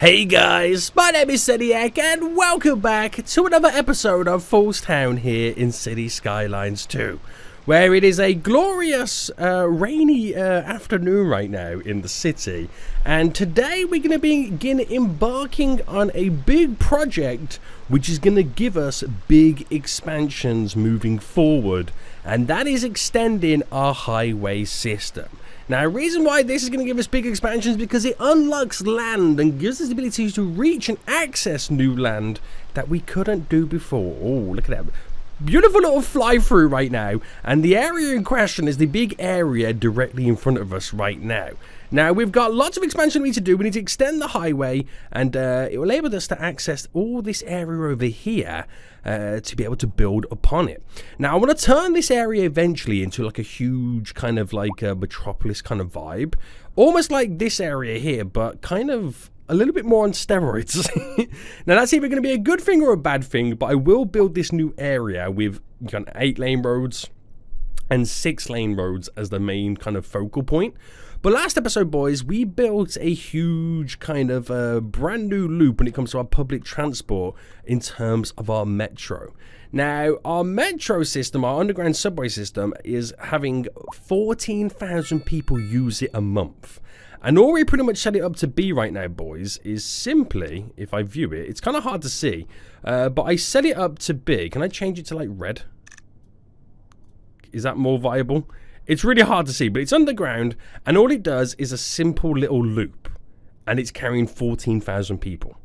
Hey guys, my name is Seniac and welcome back to another episode of FoolsTown here in City Skylines 2, where it is a glorious rainy afternoon right now in the city, and today we're going to begin embarking on a big project which is going to give us big expansions moving forward, and that is extending our highway system. Now, the reason why this is going to give us big expansions is because it unlocks land and gives us the ability to reach and access new land that we couldn't do before. Oh, look at that. Beautiful little fly-through right now. And the area in question is the big area directly in front of us right now. Now, we've got lots of expansion we need to do. We need to extend the highway, and it will enable us to access all this area over here to be able to build upon it. Now, I want to turn this area eventually into like a huge kind of like a metropolis kind of vibe. Almost like this area here, but kind of a little bit more on steroids. Now, that's either going to be a good thing or a bad thing, but I will build this new area with 8-lane roads and 6-lane roads as the main kind of focal point. But last episode, boys, we built a huge kind of brand new loop when it comes to our public transport in terms of our metro. Now, our metro system, our underground subway system, is having 14,000 people use it a month. And all we pretty much set it up to be right now, boys, is simply, if I view it, it's kind of hard to see, but I set it up to be, can I change it to like red? Is that more viable? It's really hard to see, but it's underground, and all it does is a simple little loop, and it's carrying 14,000 people.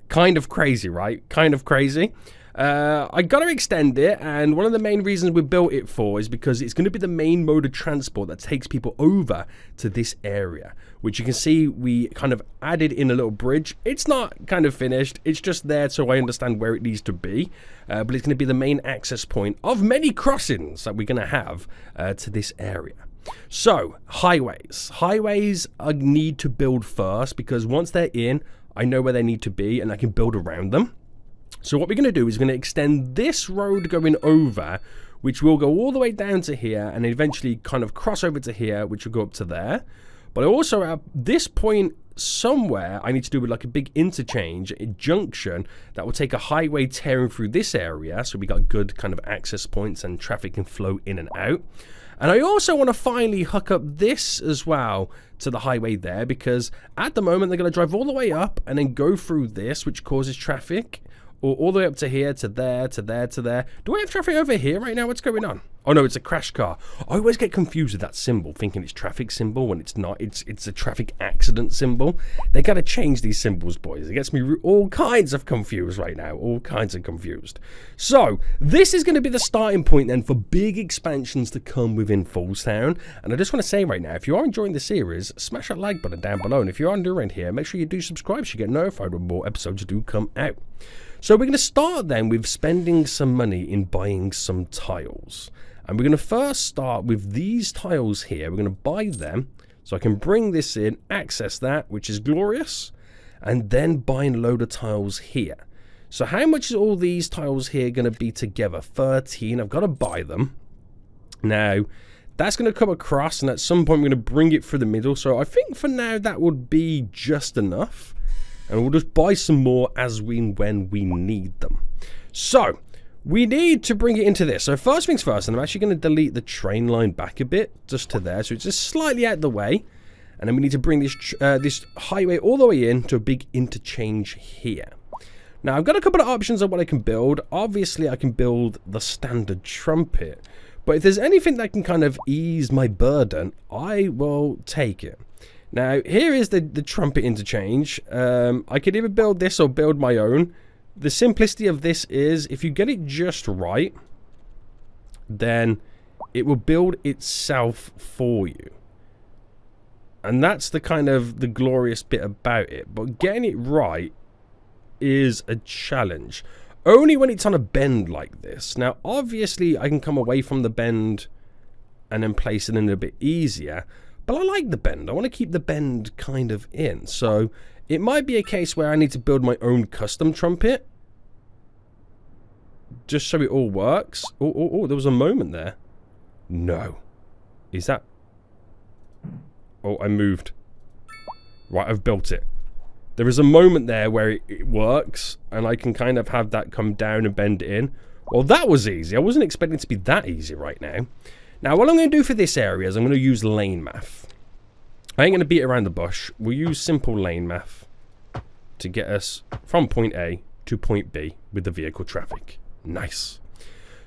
Kind of crazy, right? Kind of crazy. I got to extend it, and one of the main reasons we built it for is because it's going to be the main mode of transport that takes people over to this area, which you can see we kind of added in a little bridge. It's not kind of finished, it's just there so I understand where it needs to be, but it's going to be the main access point of many crossings that we're going to have to this area. So, highways. Highways I need to build first, because once they're in, I know where they need to be and I can build around them. So what we're going to do is we're going to extend this road going over, which will go all the way down to here and eventually kind of cross over to here, which will go up to there. But also at this point somewhere, I need to do with like a big interchange, a junction that will take a highway tearing through this area. So we got good kind of access points and traffic can flow in and out. And I also want to finally hook up this as well to the highway there, because at the moment they're going to drive all the way up and then go through this, which causes traffic. Or all the way up to here, to there, to there, to there. Do I have traffic over here right now? What's going on? Oh no, it's a crash car. I always get confused with that symbol, thinking it's traffic symbol when it's not. It's a traffic accident symbol. They gotta change these symbols, boys. It gets me all kinds of confused right now. All kinds of confused. So, this is going to be the starting point then for big expansions to come within FoolsTown. And I just want to say right now, if you are enjoying the series, smash that like button down below. And if you are new around here, make sure you do subscribe so you get notified when more episodes do come out. So we're going to start then with spending some money in buying some tiles. And we're going to first start with these tiles here. We're going to buy them so I can bring this in, access that, which is glorious, and then buying a load of tiles here. So how much is all these tiles here going to be together? 13. I've got to buy them. Now, that's going to come across, and at some point we're going to bring it through the middle. So I think for now that would be just enough. And we'll just buy some more as when we need them. So, we need to bring it into this. So first things first, and I'm actually going to delete the train line back a bit, just to there. So it's just slightly out of the way. And then we need to bring this this highway all the way in to a big interchange here. Now, I've got a couple of options on what I can build. Obviously, I can build the standard trumpet. But if there's anything that can kind of ease my burden, I will take it. Now, here is the trumpet interchange. I could either build this or build my own. The simplicity of this is, if you get it just right, then it will build itself for you. And that's the kind of the glorious bit about it. But getting it right is a challenge. Only when it's on a bend like this. Now, obviously, I can come away from the bend and then place it in a bit easier. But I like the bend. I want to keep the bend kind of in. So it might be a case where I need to build my own custom trumpet. Just so it all works. Oh, there was a moment there. No. Is that... Oh, I moved. Right, I've built it. There is a moment there where it works, and I can kind of have that come down and bend it in. Well, that was easy. I wasn't expecting it to be that easy right now. Now, what I'm going to do for this area is I'm going to use lane math. I ain't going to beat around the bush. We'll use simple lane math to get us from point A to point B with the vehicle traffic. Nice.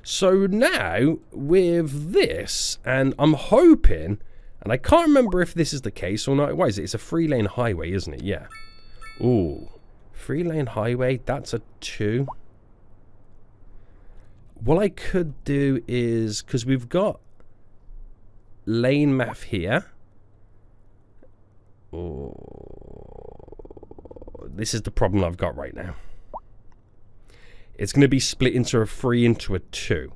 So now, with this, and I'm hoping, and I can't remember if this is the case or not. Why is it? It's a 3-lane highway, isn't it? Yeah. Ooh. 3-lane highway, that's a 2. What I could do is, because we've got lane math here. Oh, this is the problem I've got right now. It's going to be split into a 3 into a 2.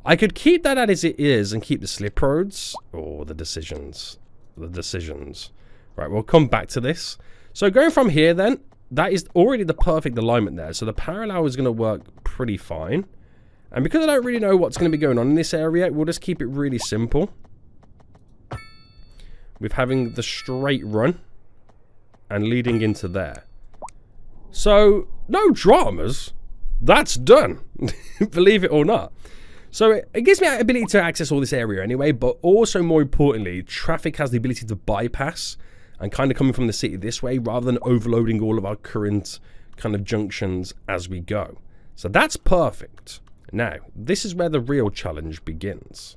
I could keep that as it is and keep the slip roads. Oh, the decisions. The decisions. Right, we'll come back to this. So going from here then, that is already the perfect alignment there. So the parallel is going to work pretty fine. And because I don't really know what's going to be going on in this area, we'll just keep it really simple. With having the straight run and leading into there. So, no dramas. That's done. Believe it or not. So, it gives me the ability to access all this area anyway, but also more importantly, traffic has the ability to bypass and kind of coming from the city this way rather than overloading all of our current kind of junctions as we go. So, that's perfect. Now, this is where the real challenge begins.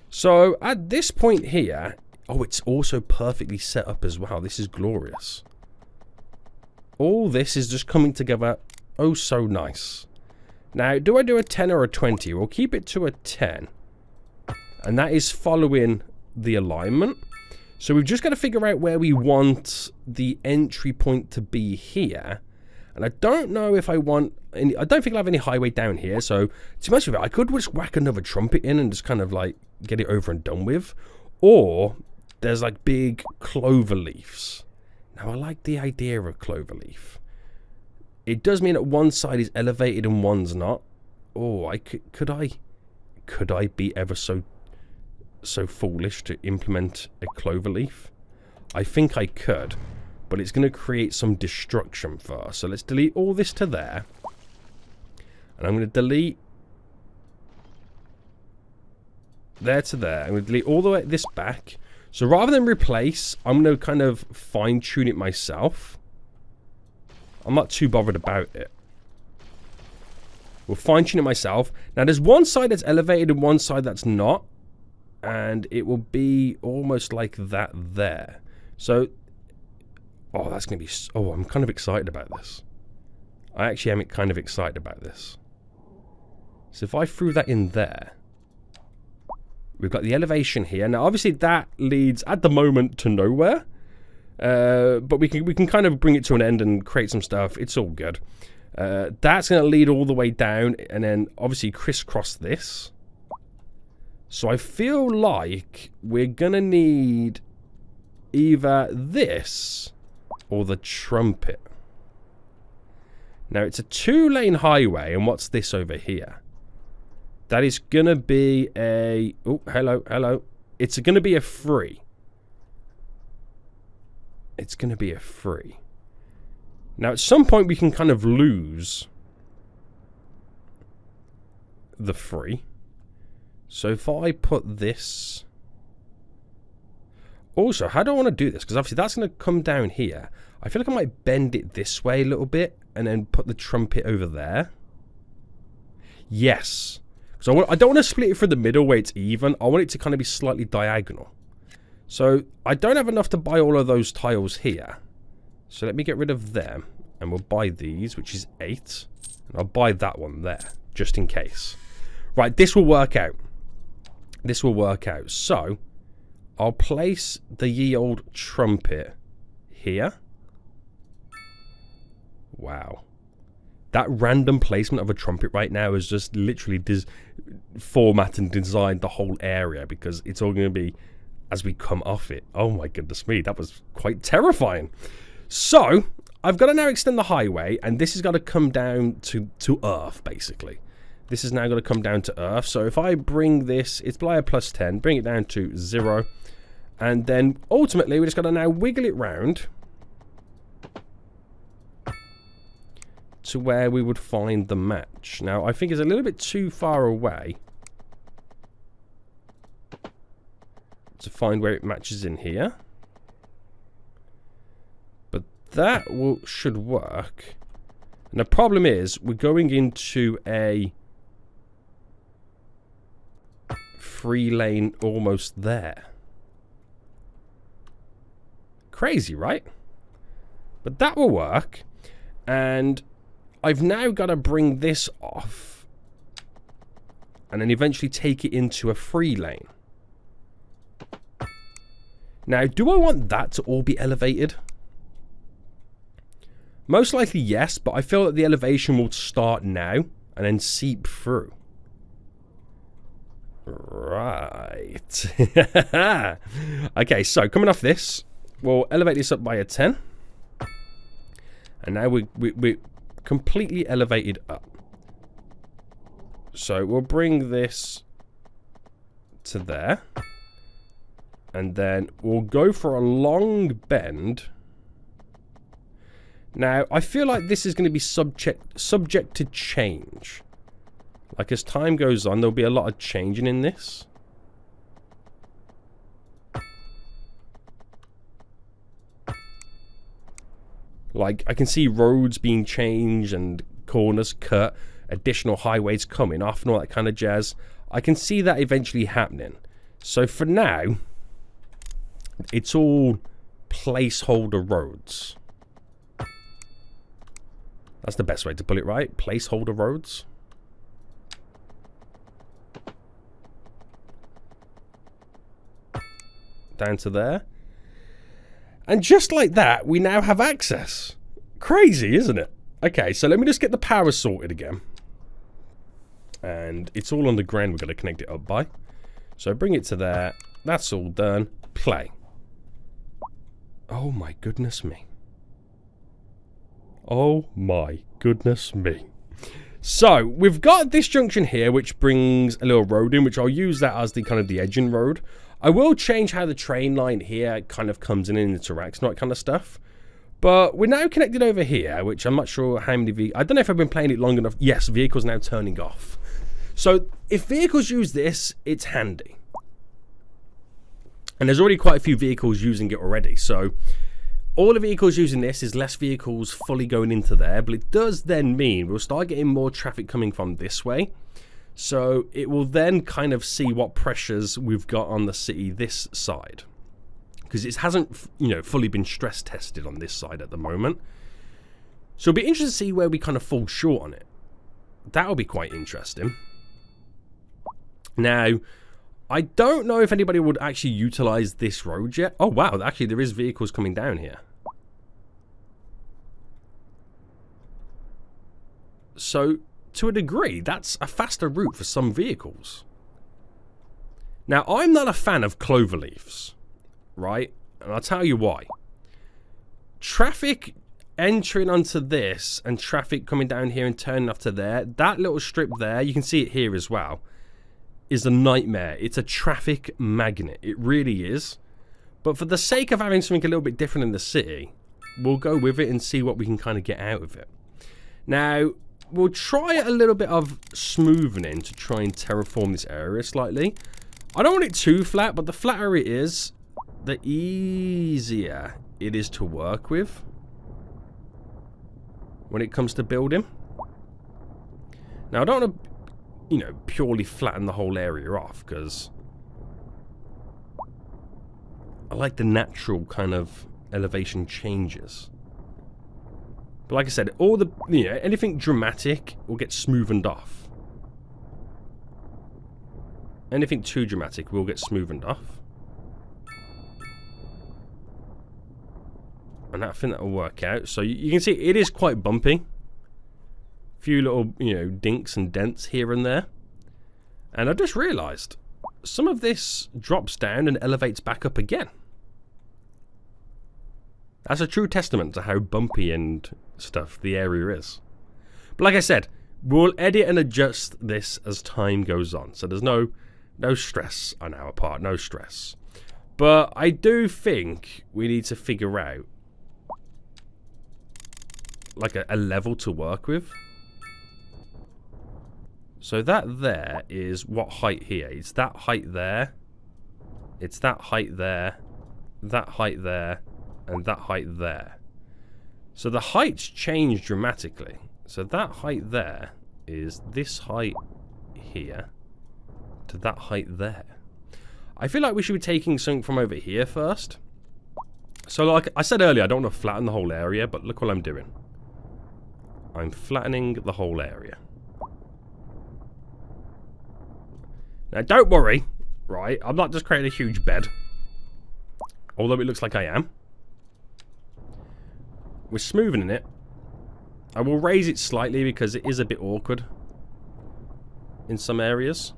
So, at this point here, oh, it's also perfectly set up as well. This is glorious. All this is just coming together oh so nice. Now, do I do a 10 or a 20? We'll keep it to a 10. And that is following the alignment. So we've just got to figure out where we want the entry point to be here. And I don't know if I want any, I don't think I'll have any highway down here. So, to be honest with you, I could just whack another trumpet in and just kind of like get it over and done with. Or there's like big clover leaves. Now I like the idea of a clover leaf. It does mean that one side is elevated and one's not. Oh, could I be ever so foolish to implement a clover leaf? I think I could, but it's going to create some destruction first. So let's delete all this to there. And I'm going to delete there to there. I'm going to delete all the way this back. So rather than replace, I'm going to kind of fine-tune it myself. I'm not too bothered about it. We'll fine-tune it myself. Now, there's one side that's elevated and one side that's not. And it will be almost like that there. So, oh, that's going to be... Oh, I'm kind of excited about this. I actually am kind of excited about this. So if I threw that in there... We've got the elevation here. Now, obviously, that leads, at the moment, to nowhere. But we can kind of bring it to an end and create some stuff. It's all good. That's going to lead all the way down and then, obviously, crisscross this. So I feel like we're going to need either this or the trumpet. Now, it's a 2-lane highway, and what's this over here? That is going to be a... Oh, hello. It's going to be a 3. It's going to be a 3. Now, at some point, we can kind of lose the 3. So if I put this... Also, how do I want to do this? Because obviously, that's going to come down here. I feel like I might bend it this way a little bit and then put the trumpet over there. Yes. So I don't want to split it through the middle where it's even. I want it to kind of be slightly diagonal. So I don't have enough to buy all of those tiles here. So let me get rid of them. And we'll buy these, which is 8. And I'll buy that one there, just in case. Right, this will work out. This will work out. So I'll place the ye old trumpet here. Wow. That random placement of a trumpet right now is just literally format and designed the whole area because it's all going to be as we come off it. Oh my goodness me, that was quite terrifying. So, I've got to now extend the highway and this has got to come down to Earth basically. This is now going to come down to Earth. So if I bring this, it's below plus 10, bring it down to 0. And then ultimately we just got to now wiggle it round. to where we would find the match. Now, I think it's a little bit too far away to find where it matches in here. But that should work. And the problem is, we're going into a 3-lane almost there. Crazy, right? But that will work. And I've now got to bring this off. And then eventually take it into a 3-lane. Now, do I want that to all be elevated? Most likely yes, but I feel that the elevation will start now and then seep through. Right. Okay, so coming off this, we'll elevate this up by a 10. And now we're completely elevated up. So we'll bring this to there. And then we'll go for a long bend. Now, I feel like this is going to be subject to change. Like, as time goes on, there'll be a lot of changing in this. Like, I can see roads being changed and corners cut, additional highways coming off and all that kind of jazz. I can see that eventually happening. So for now, it's all placeholder roads. That's the best way to put it, right? Placeholder roads. Down to there. And just like that, we now have access. Crazy, isn't it? Okay, so let me just get the power sorted again. And it's all underground we're going to connect it up by. So bring it to there. That's all done. Play. Oh my goodness me. Oh my goodness me. So, we've got this junction here, which brings a little road in, which I'll use that as the kind of the edging road. I will change how the train line here kind of comes in and interacts and all that kind of stuff. But we're now connected over here, which I'm not sure how many vehicles... I don't know if I've been playing it long enough. Yes, vehicles now turning off. So, if vehicles use this, it's handy. And there's already quite a few vehicles using it already. So, all the vehicles using this is less vehicles fully going into there. But it does then mean we'll start getting more traffic coming from this way. So, it will then kind of see what pressures we've got on the city this side. Because it hasn't, you know, fully been stress tested on this side at the moment. So, it'll be interesting to see where we kind of fall short on it. That'll be quite interesting. Now, I don't know if anybody would actually utilize this road yet. Oh, wow. Actually, there is vehicles coming down here. So, to a degree, that's a faster route for some vehicles. Now, I'm not a fan of cloverleafs, right? And I'll tell you why. Traffic entering onto this and traffic coming down here and turning off to there, that little strip there, you can see it here as well, is a nightmare. It's a traffic magnet. It really is. But for the sake of having something a little bit different in the city, we'll go with it and see what we can kind of get out of it. Now, we'll try a little bit of smoothing to try and terraform this area slightly. I don't want it too flat, but the flatter it is, the easier it is to work with when it comes to building. Now, I don't want to, you know, purely flatten the whole area off, because I like the natural kind of elevation changes. But like I said, all the, you know, anything dramatic will get smoothened off. Anything too dramatic will get smoothened off. And I think that will work out. So you can see it is quite bumpy. Few little, you know, dinks and dents here and there. And I just realized some of this drops down and elevates back up again. That's a true testament to how bumpy and stuff the area is. But like I said, we'll edit and adjust this as time goes on. So there's no stress on our part, no stress. But I do think we need to figure out like a level to work with. So that there is what height here? It's that height there. It's that height there. That height there. And that height there. So the heights change dramatically. So that height there is this height here to that height there. I feel like we should be taking something from over here first. So like I said earlier, I don't want to flatten the whole area, but look what I'm doing. I'm flattening the whole area. Now don't worry, right? I'm not just creating a huge bed. Although it looks like I am. We're smoothing it. I will raise it slightly because it is a bit awkward in some areas.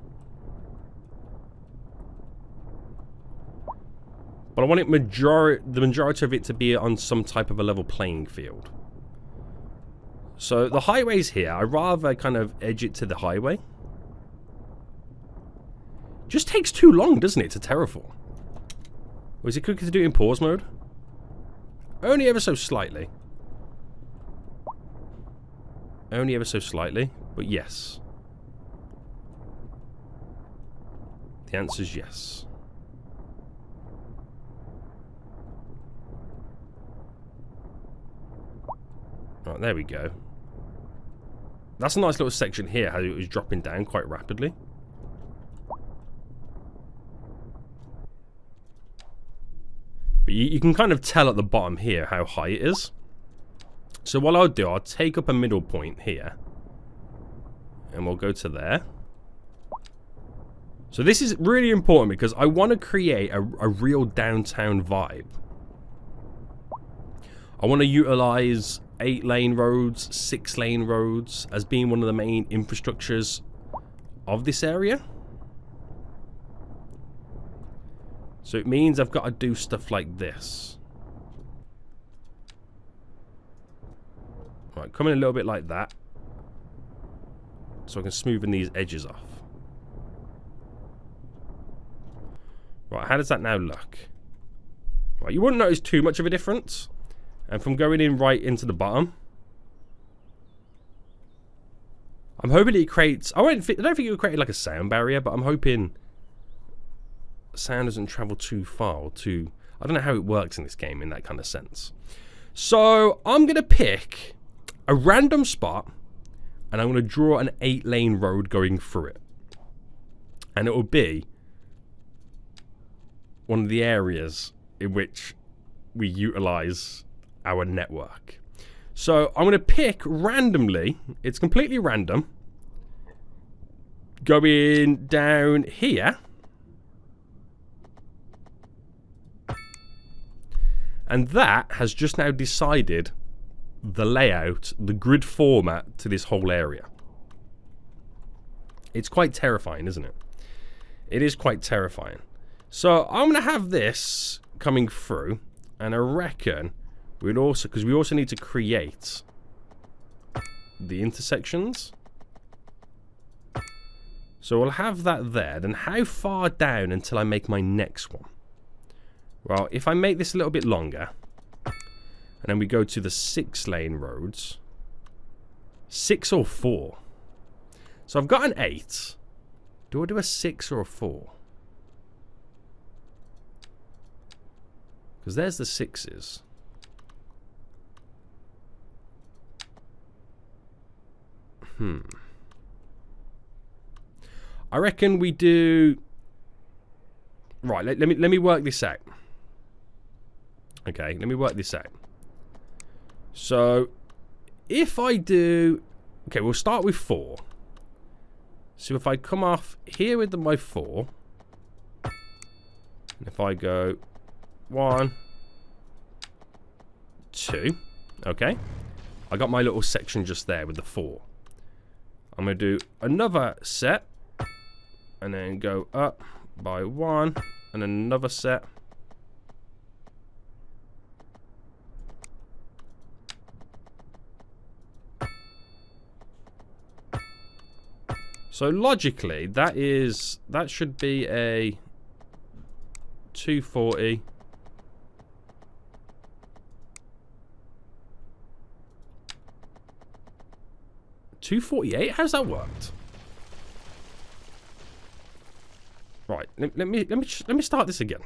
But I want it the majority of it to be on some type of a level playing field. So the highway's here. I'd rather kind of edge it to the highway. Just takes too long, doesn't it, to terraform? Or is it quicker to do it in pause mode? Only ever so slightly. Only ever so slightly, but yes. The answer is yes. Right, there we go. That's a nice little section here, how it was dropping down quite rapidly. But you can kind of tell at the bottom here how high it is. So what I'll do, I'll take up a middle point here. And we'll go to there. So this is really important because I want to create a real downtown vibe. I want to utilize 8-lane roads, 6-lane roads as being one of the main infrastructures of this area. So it means I've got to do stuff like this. Right, come in a little bit like that. So I can smoothen these edges off. Right, how does that now look? Right, you wouldn't notice too much of a difference. And from going in right into the bottom, I'm hoping it creates... I don't think it would create like a sound barrier, but I'm hoping sound doesn't travel too far or too... I don't know how it works in this game in that kind of sense. So I'm going to pick a random spot and I'm going to draw an 8-lane road going through it. And it will be one of the areas in which we utilize our network. So I'm going to pick randomly, it's completely random, going down here. And that has just now decided the layout, the grid format to this whole area. It's quite terrifying, isn't it? It is quite terrifying. So I'm going to have this coming through, and I reckon we'd also, because we also need to create the intersections. So we'll have that there. Then how far down until I make my next one? Well, if I make this a little bit longer, and then we go to the 6-lane roads, 6 or 4. So I've got an 8. Do I do a 6 or a 4? Because there's the 6s. I reckon we do... Right, let me work this out. Okay, let me work this out. So, if I do... Okay, we'll start with 4. So if I come off here with my 4, and if I go 1, 2, okay, I got my little section just there with the 4. I'm going to do another set, and then go up by 1, and another set. So logically, that should be a 240. 248? How's that worked? Right, let me start this again.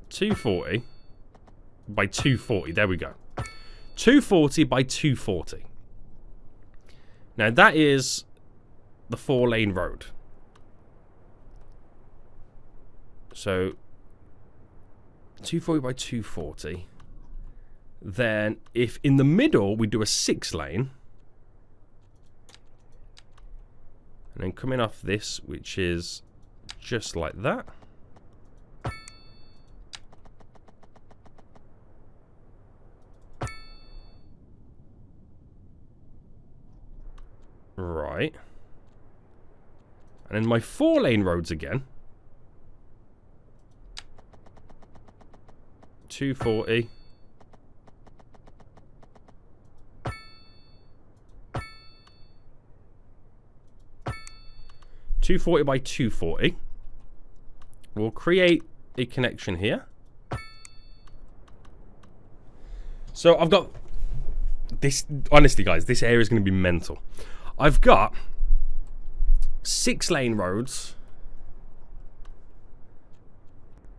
.240 by 240. There we go. 240 by 240. Now that is the 4-lane road. So 240 by 240. Then if in the middle we do a 6-lane, and then coming off this, which is just like that. Right. And then my 4-lane roads again. 240. .240 by 240. We'll create a connection here. So I've got this. Honestly, guys, this area is going to be mental. I've got 6-lane roads.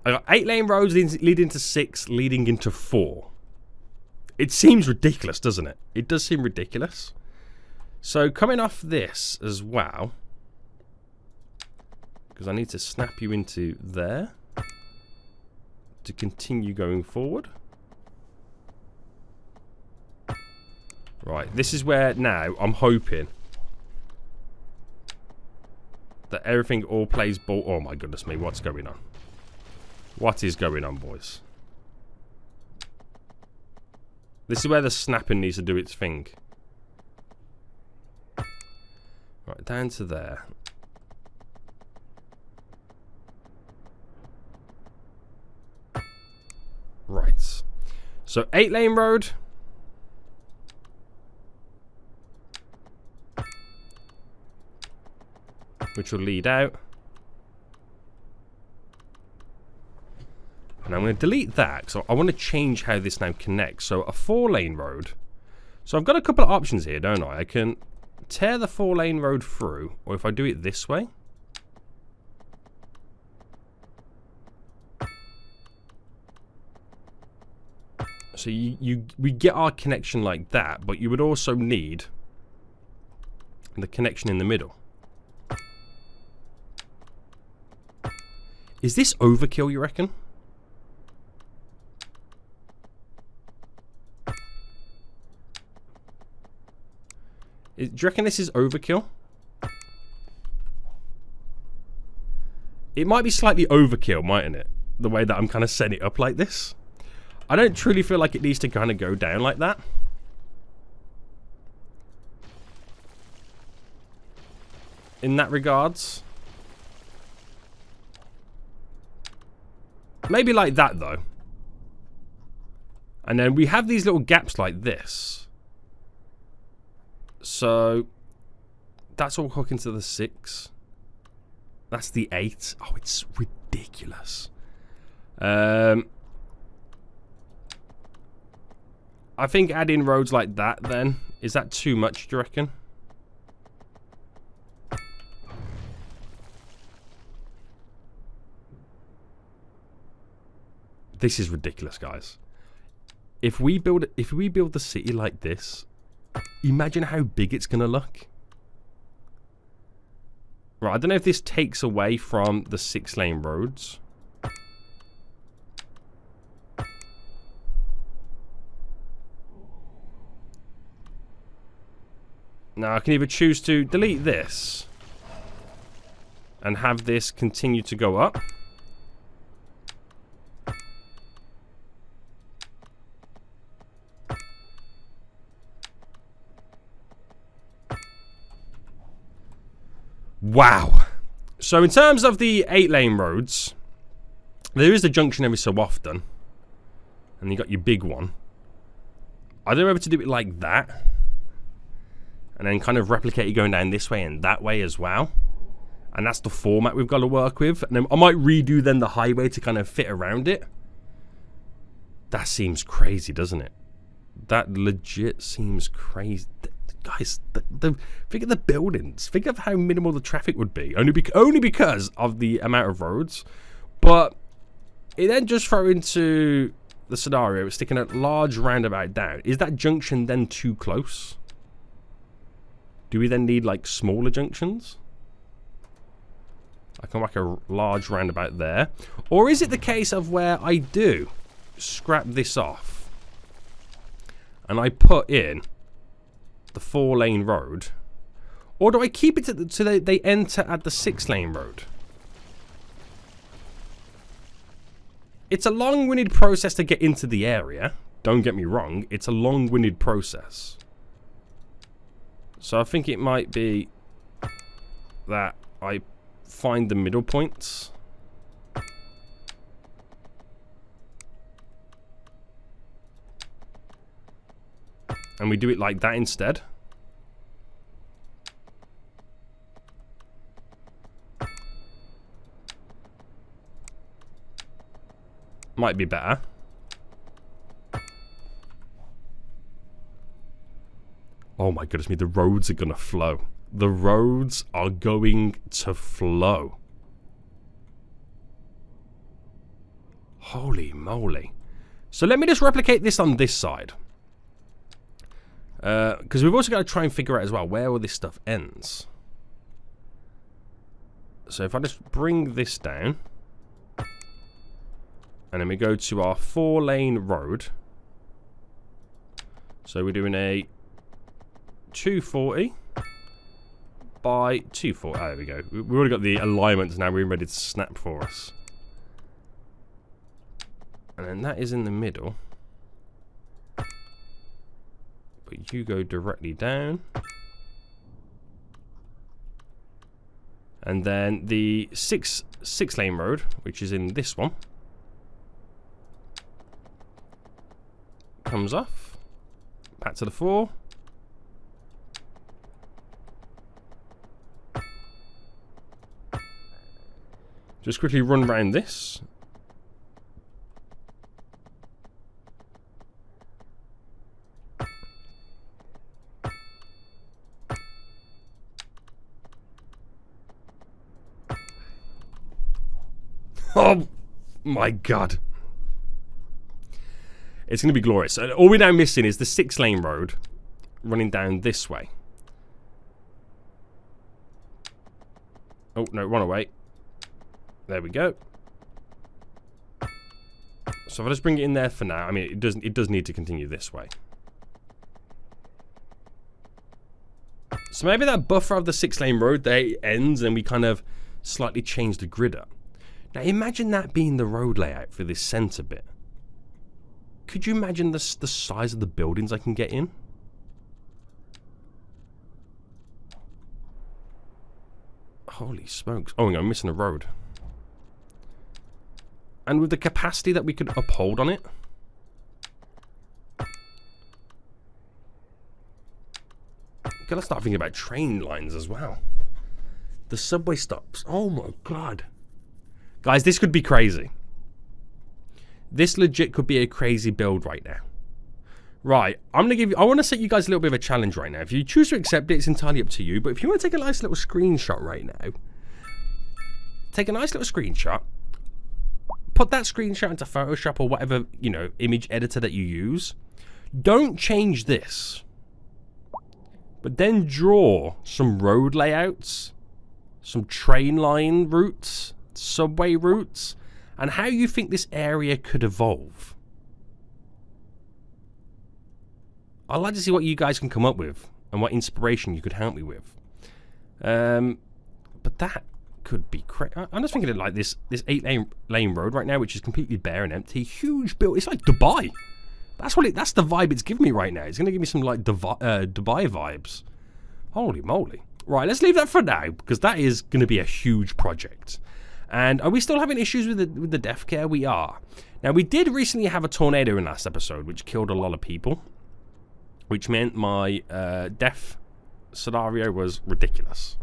I got 8-lane roads leading to 6, leading into 4. It seems ridiculous, doesn't it? It does seem ridiculous. So coming off this as well, because I need to snap you into there to continue going forward. Right, this is where now I'm hoping that everything all plays ball. Oh my goodness me, what's going on? What is going on, boys? This is where the snapping needs to do its thing. Right, down to there. Right. So 8-lane road. Which will lead out. And I'm going to delete that because I want to change how this now connects. So a 4-lane road. So I've got a couple of options here, don't I? I can tear the 4-lane road through, or if I do it this way. So we get our connection like that, but you would also need the connection in the middle. Is this overkill, you reckon? Do you reckon this is overkill? It might be slightly overkill, mightn't it? The way that I'm kind of setting it up like this. I don't truly feel like it needs to kind of go down like that. In that regards. Maybe like that, though. And then we have these little gaps like this. So that's all hooking to the 6. That's the 8. Oh, it's ridiculous. I think adding roads like that, then, is that too much, do you reckon? This is ridiculous, guys. If we build the city like this, imagine how big it's gonna look. Right, I don't know if this takes away from the 6-lane roads. Now I can either choose to delete this and have this continue to go up. Wow. So in terms of the 8-lane roads, there is a junction every so often. And you got your big one. I don't know whether to do it like that. And then kind of replicate it going down this way and that way as well. And that's the format we've got to work with. And then I might redo then the highway to kind of fit around it. That seems crazy, doesn't it? That legit seems crazy. Guys, think of the buildings. Think of how minimal the traffic would be. Only because of the amount of roads. But it then just throw into the scenario, sticking a large roundabout down. Is that junction then too close? Do we then need like smaller junctions? I can whack a large roundabout there. Or is it the case of where I do scrap this off and I put in the 4-lane road? Or do I keep it so they enter at the 6-lane road? It's a long-winded process to get into the area. Don't get me wrong. It's a long-winded process. So I think it might be that I find the middle points. And we do it like that instead. Might be better. Oh my goodness me, the roads are gonna flow. The roads are going to flow. Holy moly. So let me just replicate this on this side. Because we've also got to try and figure out as well where all this stuff ends. So if I just bring this down. And then we go to our 4-lane road. So we're doing a 240 by 240. Oh, there we go. We've already got the alignments now. We're ready to snap for us. And then that is in the middle. But you go directly down. And then the 6-lane road, which is in this one, comes off. Back to the 4. Just quickly run around this. Oh my god. It's going to be glorious. All we're now missing is the 6-lane road running down this way. Oh, no, run away. There we go. So if I just bring it in there for now, I mean, it does need to continue this way. So maybe that buffer of the 6-lane road there ends and we kind of slightly change the grid up. Now imagine that being the road layout for this center bit. Could you imagine the size of the buildings I can get in? Holy smokes. Oh, I'm missing a road. And with the capacity that we could uphold on it. Gotta start thinking about train lines as well. The subway stops. Oh my god. Guys, this could be crazy. This legit could be a crazy build right now. Right, I want to set you guys a little bit of a challenge right now. If you choose to accept it, it's entirely up to you. But if you want to take a nice little screenshot right now, take a nice little screenshot, put that screenshot into Photoshop or whatever, you know, image editor that you use. Don't change this. But then draw some road layouts, some train line routes, subway routes, and how you think this area could evolve. I'd like to see what you guys can come up with and what inspiration you could help me with. But that could be crazy. I'm just thinking of like this 8-lane road right now, which is completely bare and empty. Huge build. It's like Dubai. That's the vibe it's giving me right now. It's going to give me some like Dubai vibes. Holy moly. Right, let's leave that for now because that is going to be a huge project. And are we still having issues with the death care? We are. Now, we did recently have a tornado in last episode, which killed a lot of people. Which meant my death scenario was ridiculous.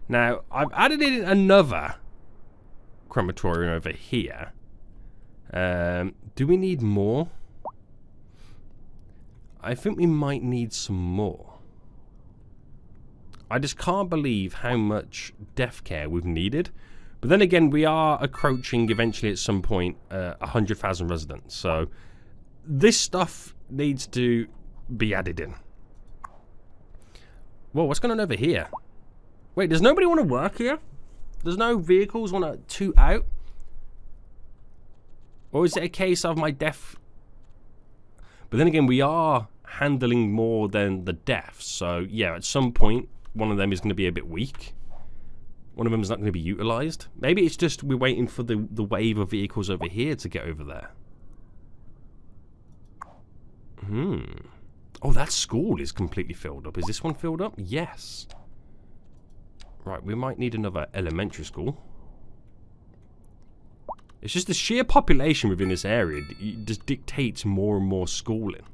Now, I've added in another crematorium over here. Do we need more? I think we might need some more. I just can't believe how much death care we've needed. But then again, we are approaching eventually at some point 100,000 residents. So this stuff needs to be added in. Whoa, what's going on over here? Wait, does nobody want to work here? There's no vehicles want to toot out? Or is it a case of my death? But then again, we are handling more than the deaths. So yeah, at some point, one of them is going to be a bit weak. One of them is not going to be utilized. Maybe it's just we're waiting for the wave of vehicles over here to get over there. Oh, that school is completely filled up. Is this one filled up? Yes. Right, we might need another elementary school. It's just the sheer population within this area just dictates more and more schooling.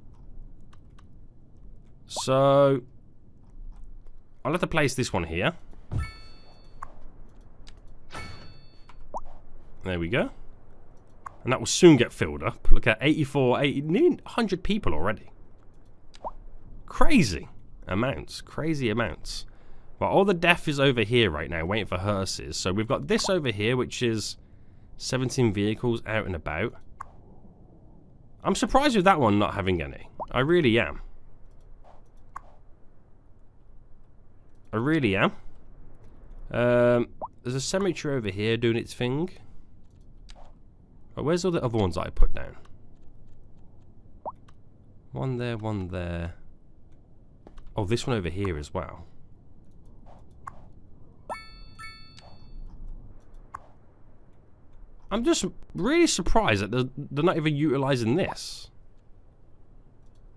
So I'll have to place this one here. There we go. And that will soon get filled up. Look at 84, 80, nearly 100 people already. Crazy amounts. Crazy amounts. But all the death is over here right now, waiting for hearses. So we've got this over here, which is 17 vehicles out and about. I'm surprised with that one not having any. I really am. I really am. There's a cemetery over here doing its thing. But where's all the other ones that I put down? One there, one there. Oh, this one over here as well. I'm just really surprised that they're not even utilizing this.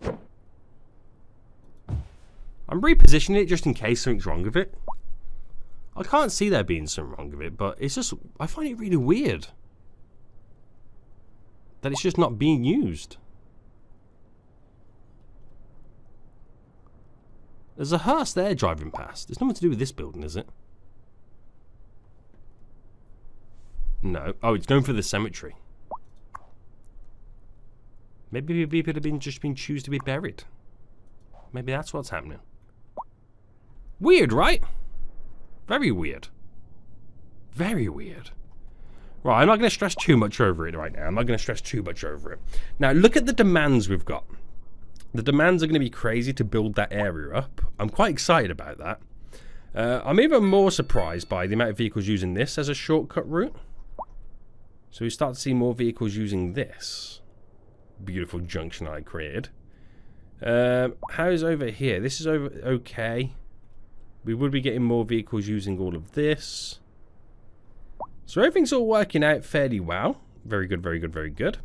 I'm repositioning it just in case something's wrong with it. I can't see there being something wrong with it, but it's just, I find it really weird that it's just not being used. There's a hearse there driving past. It's nothing to do with this building, is it? No. Oh, it's going for the cemetery. Maybe people have just been choose to be buried. Maybe that's what's happening. Weird, right? Very weird. Very weird. Right, I'm not going to stress too much over it right now. I'm not going to stress too much over it. Now, look at the demands we've got. The demands are going to be crazy to build that area up. I'm quite excited about that. I'm even more surprised by the amount of vehicles using this as a shortcut route. So we start to see more vehicles using this beautiful junction I created. How's over here? This is over okay. We would be getting more vehicles using all of this. So everything's all working out fairly well. Very good, very good, very good.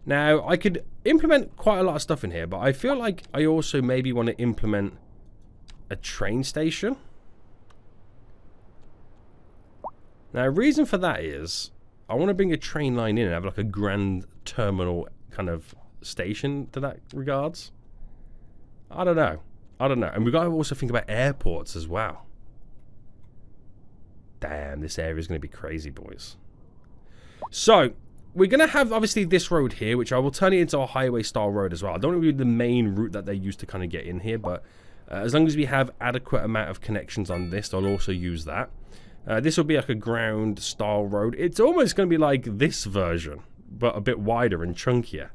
Now, I could implement quite a lot of stuff in here, but I feel like I also maybe want to implement a train station. Now, the reason for that is I want to bring a train line in and have like a grand terminal kind of station to that regards. I don't know. I don't know. And we've got to also think about airports as well. Damn, this area is going to be crazy, boys. So, we're going to have, obviously, this road here, which I will turn it into a highway-style road as well. I don't want to do the main route that they used to kind of get in here, but as long as we have adequate amount of connections on this, I'll also use that. This will be like a ground-style road. It's almost going to be like this version, but a bit wider and chunkier.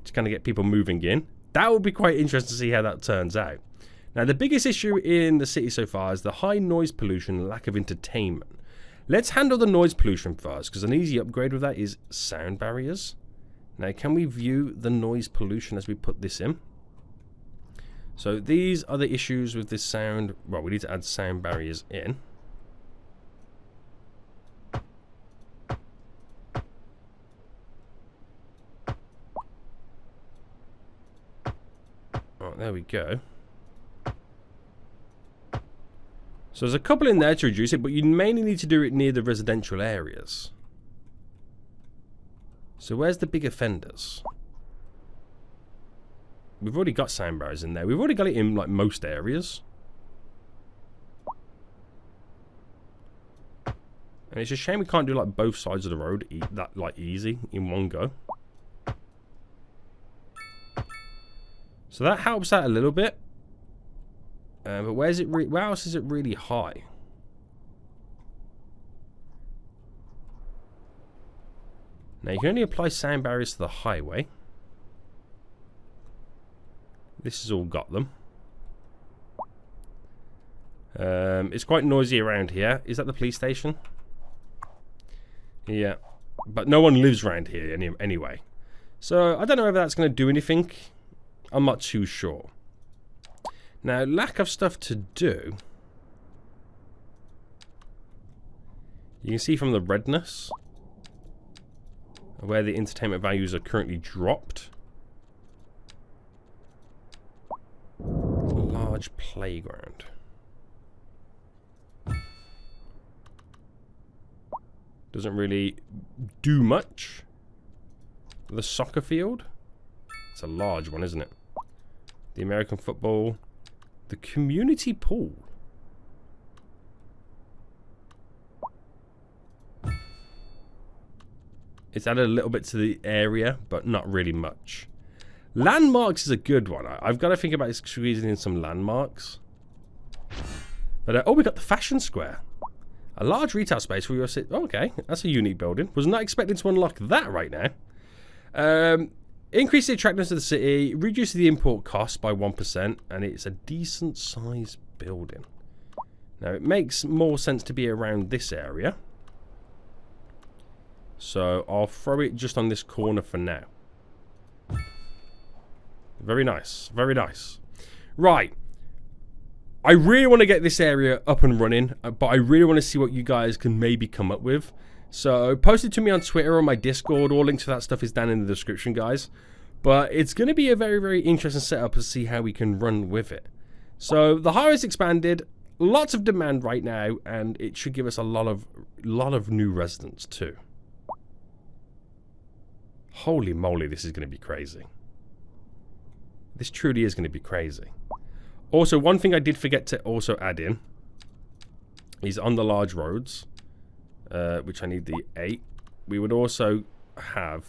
Just kind of get people moving in. That will be quite interesting to see how that turns out. Now, the biggest issue in the city so far is the high noise pollution and lack of entertainment. Let's handle the noise pollution first, because an easy upgrade with that is sound barriers. Now, can we view the noise pollution as we put this in? So these are the issues with this sound. Well, we need to add sound barriers in. Oh, there we go. So there's a couple in there to reduce it, but you mainly need to do it near the residential areas. So where's the big offenders? We've already got sound barriers in there. We've already got it in like most areas. And it's a shame we can't do like both sides of the road that like easy in one go. So that helps out a little bit. But where else is it really high? Now you can only apply sound barriers to the highway. This has all got them. It's quite noisy around here. Is that the police station? Yeah. But no one lives around here anyway. So I don't know if that's going to do anything. I'm not too sure. Now, lack of stuff to do. You can see from the redness where the entertainment values are currently dropped. A large playground. Doesn't really do much. The soccer field. It's a large one, isn't it? The American football. The community pool. It's added a little bit to the area, but not really much. Landmarks is a good one. I've got to think about squeezing in some landmarks. But oh, we got the fashion square. A large retail space where you'll sit. Oh, okay, that's a unique building. Was not expecting to unlock that right now. Increase the attractiveness of the city, reduce the import cost by 1%, and it's a decent sized building. Now it makes more sense to be around this area. So I'll throw it just on this corner for now. Very nice, very nice. Right. I really want to get this area up and running, but I really want to see what you guys can maybe come up with. So post it to me on Twitter or my Discord. All links to that stuff is down in the description, guys. But it's going to be a very, very interesting setup to see how we can run with it. So the highway's expanded, lots of demand right now, and it should give us a lot of new residents too. Holy moly, this is going to be crazy. This truly is going to be crazy. Also, one thing I did forget to also add in is on the large roads, which I need the 8. We would also have,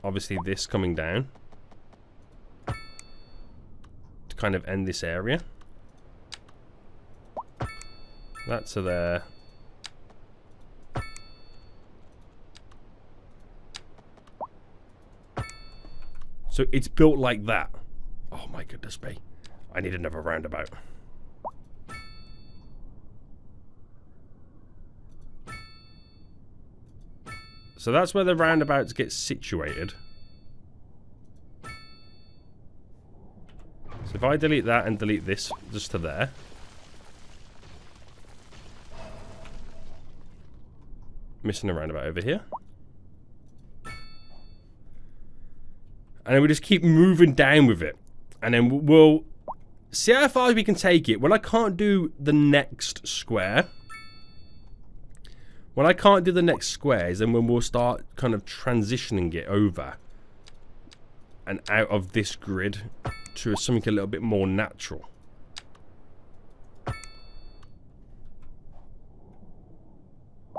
obviously, this coming down to kind of end this area. That's there. So it's built like that. Oh my goodness me. I need another roundabout. So that's where the roundabouts get situated. So if I delete that and delete this just to there. Missing a roundabout over here. And then we just keep moving down with it. And then we'll see how far we can take it. When I can't do the next square. When I can't do the next squares, then when we'll start kind of transitioning it over. And out of this grid to something a little bit more natural.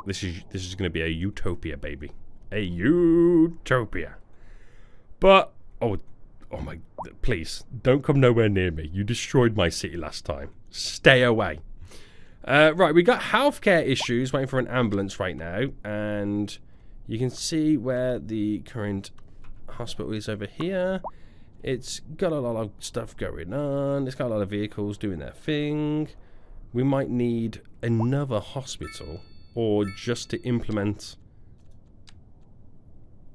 This is going to be a utopia, baby. A utopia. But, oh my, please, don't come nowhere near me. You destroyed my city last time. Stay away. Right, we got healthcare issues, waiting for an ambulance right now. And you can see where the current hospital is over here. It's got a lot of stuff going on. It's got a lot of vehicles doing their thing. We might need another hospital, or just to implement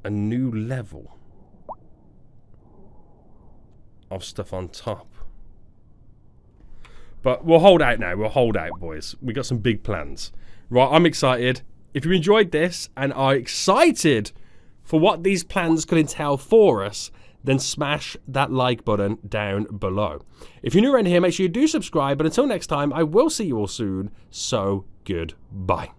a new level of stuff on top. But we'll hold out now. We'll hold out, boys. We got some big plans. Right, I'm excited. If you enjoyed this and are excited for what these plans could entail for us, then smash that like button down below. If you're new around here, make sure you do subscribe. But until next time, I will see you all soon. So, goodbye.